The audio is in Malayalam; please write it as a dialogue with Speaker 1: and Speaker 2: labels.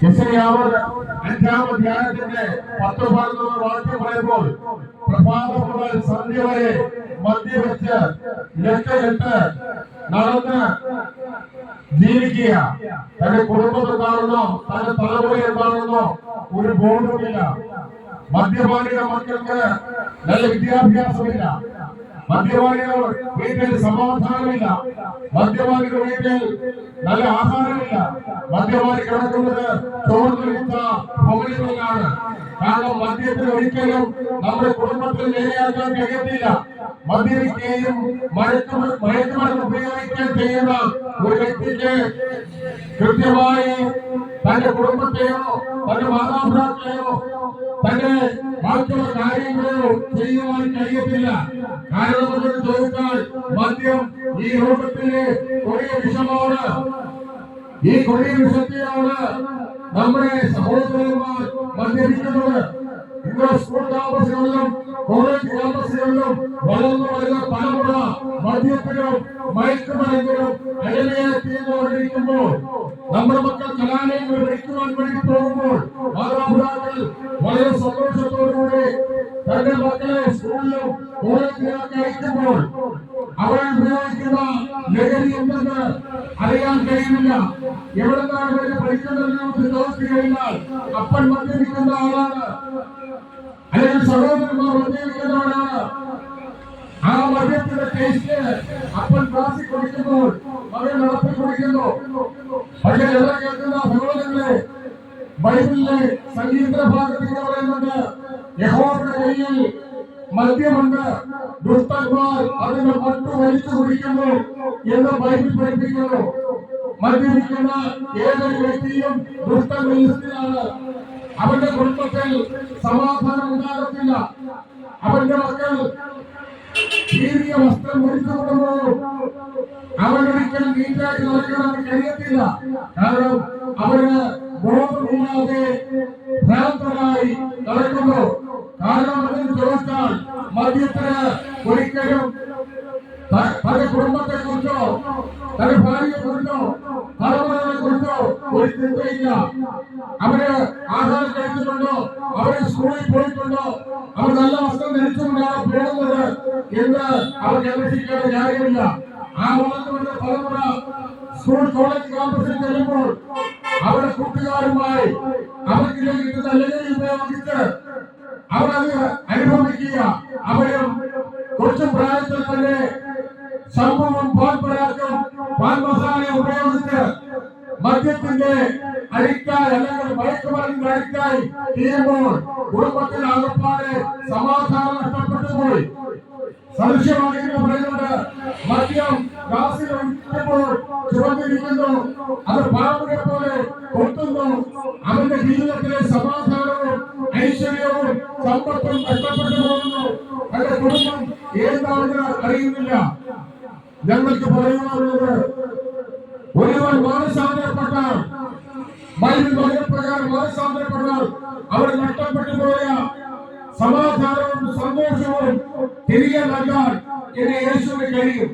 Speaker 1: യെശയ്യാവ് 5-ാം അധ്യായത്തിന്റെ 10-11 വാക്യം പറയുമ്പോൾ പ്രഭാതം മുതൽ സന്ധ്യ വരെ മദ്യവെച്ച് ലക്കകെട്ട് നടന്ന് ജീവിക്കുക. തന്റെ കുടുംബം എന്താണെന്നോ തന്റെ തലമുറ എന്താണെന്നോ ഒരു ബോധവുമില്ല. മദ്യപാനിയുടെ മക്കൾക്ക് നല്ല വിദ്യാഭ്യാസമില്ല. മദ്യപാനികൾ വീട്ടിൽ സമാധാനമില്ല. മദ്യപാനികൾ വീട്ടിൽ നല്ല ആഹാരമില്ല. മദ്യപാനി കിടക്കുന്നത് ചോർന്നിരിച്ച ഭവനങ്ങളിലാണ്. കാരണം മദ്യത്തിന് ഒരിക്കലും നമ്മുടെ കുടുംബത്തിൽ നേരെയാക്കാൻ കഴിയത്തില്ല. മദ്യപിക്കുകയും മയക്കുമരുന്ന് ഉപയോഗിക്കുകയും ചെയ്യുന്ന ഒരു വ്യക്തിക്ക് കൃത്യമായി തന്റെ കുടുംബത്തെയോ തന്റെ മാതാപിതാക്കളെയോ തന്റെ ബാക്കിയുള്ള കാര്യങ്ങളോ ചെയ്യുവാൻ കഴിയത്തില്ല. കാരണം എന്ന് ചോദിച്ചാൽ മദ്യം ഈ ലോകത്തിലെ കൊടിയ വിഷമാണ്. ഈ കൊടിയ വിഷത്തെയാണ് നമ്മുടെ സഹോദരന്മാർ മദ്യപിക്കുന്നത്. ഇന്ന് സ്കൂൾ ക്യാമ്പസുകളിലും കോളേജ് ക്യാമ്പസുകളിലും വളർന്നു വരുന്ന തലമുറ മദ്യത്തിനും മയക്കുമരുന്നിനും അടിമയായി തീർന്നുകൊണ്ടിരിക്കുമ്പോൾ നമ്മുടെ മക്കൾ കലാലയങ്ങൾ പഠിക്കുവാൻ വേണ്ടി പോകുമ്പോൾ മാതാപിതാക്കൾ വളരെ സന്തോഷത്തോടുകൂടി തന്റെ മക്കളെ സ്കൂളിലും കോളേജിലൊക്കെ അയക്കുമ്പോൾ അവർ ഉപയോഗിക്കുന്ന ലഹരി എന്തെന്ന് അറിയാൻ കഴിയുന്നില്ല. എവിടെന്നാണ് അവർക്ക് പഠിക്കുന്നതെന്ന് ചോദിച്ചു കഴിഞ്ഞാൽ അപ്പൻ മദ്യപിക്കുന്ന ആളാണ്, അല്ലെങ്കിൽ സഹോദരന്മാർ മദ്യപിക്കുന്നവരാണ്. ആ മദ്യത്തിന്റെ ടേസ്റ്റ് അപ്പൻ ക്ലാസ്സിൽ കുടിക്കുമ്പോൾ മകൻ നടത്തി കുടിക്കുന്നു. പക്ഷേ എവിടെ കേൾക്കുന്ന സഹോദരങ്ങളെ, ബൈബിളിലെ സംഗീത ഭാഗത്ത് പറയുന്നുണ്ട്, യഹോവയുടെ കയ്യിൽ മദ്യമുണ്ട്, ദുഷ്ടന്മാർ അതിന്റെ മട്ടു വലിച്ചു കുടിക്കുന്നു എന്ന് ബൈബിൾ പഠിപ്പിക്കുന്നു. മദ്യപിക്കുന്ന ഏതൊരു വ്യക്തിയും ദുഷ്ടനിലാണ്. അവന്റെ കുടുംബത്തിൽ സമാധാനം ഉണ്ടാകത്തില്ല. അവന്റെ മക്കൾ ഭീതിയ വസ്ത്രം ധരിച്ചുകൊണ്ടുപോകും. അവനൊരിക്കലും നീറ്റായിട്ട് നടക്കാൻ കഴിയത്തില്ല. കാരണം അവന് ബോധമില്ലാതെ ഭ്രാന്തരായി നടക്കുന്നു. കാരണം അതിന് ചോദിച്ചാൽ മദ്യത്തിന് ഒരിക്കലും തന്റെ കുടുംബത്തെ കുറിച്ചോ തന്റെ ഭാര്യയെ കുറിച്ചോ തലമുറകളെ കുറിച്ചോ ഒരു ചിന്തയില്ല. അവര് ആഹാരം കഴിച്ചിട്ടുണ്ടോ, അവര് സ്കൂളിൽ പോയിട്ടുണ്ടോ, അവർ നല്ല വസ്ത്രം ധരിച്ചുകൊണ്ടാണ് പോകുന്നത് എന്ന് അവർക്ക് അന്വേഷിക്കേണ്ട കാര്യമില്ല. ആ വളർന്നുവരുന്ന തലമുറ സ്കൂൾ കോളേജ് ക്യാമ്പസിൽ ചെല്ലുമ്പോൾ അവരുടെ കൂട്ടുകാരുമായി അവർക്ക് ലഭിക്കുന്ന ലഹരി ഉപയോഗിച്ച് അവരത് അനുഭവിക്കുക. അവരും കുറച്ചു പ്രായത്തിൽ തന്നെ സംഭവം പാൽപ്പരാക്കും പാൽ മസാല ഉപയോഗിച്ച് മദ്യത്തിന്റെ അരിക്കായി അല്ലെങ്കിൽ മയക്കുമരുന്നിന്റെ അരിക്കായി തീരുമ്പോൾ കുടുംബത്തിൽ ആകപ്പാടെ സമാധാനം നഷ്ടപ്പെട്ടു പോയി. സദൃശ്യമായി പറയുന്നത് മദ്യം ഗ്ലാസിൽ ഒഴിക്കുമ്പോൾ ചുവന്നിരിക്കുന്നു, അത് പാമ്പിനെ പോലെ കൊത്തുന്നു. അവന്റെ ജീവിതത്തിലെ സമാധാനവും ഐശ്വര്യവും സമ്പത്തും നഷ്ടപ്പെട്ടു പോകുന്നു. അവരുടെ കുടുംബം എന്താണെന്ന് അറിയുന്നില്ല. ഞങ്ങൾക്ക് പറയുവാനുള്ളത്, ഒരുവൻ മാനസാന്തരപ്പെട്ടാൽ, ബൈബിൾ വചനപ്രകാരം മാനസാന്തരപ്പെട്ടാൽ അവർ നഷ്ടപ്പെട്ടു പോയ സമാധാനവും സന്തോഷവും തിരികെ നൽകാൻ യേശുവിന് കഴിയും.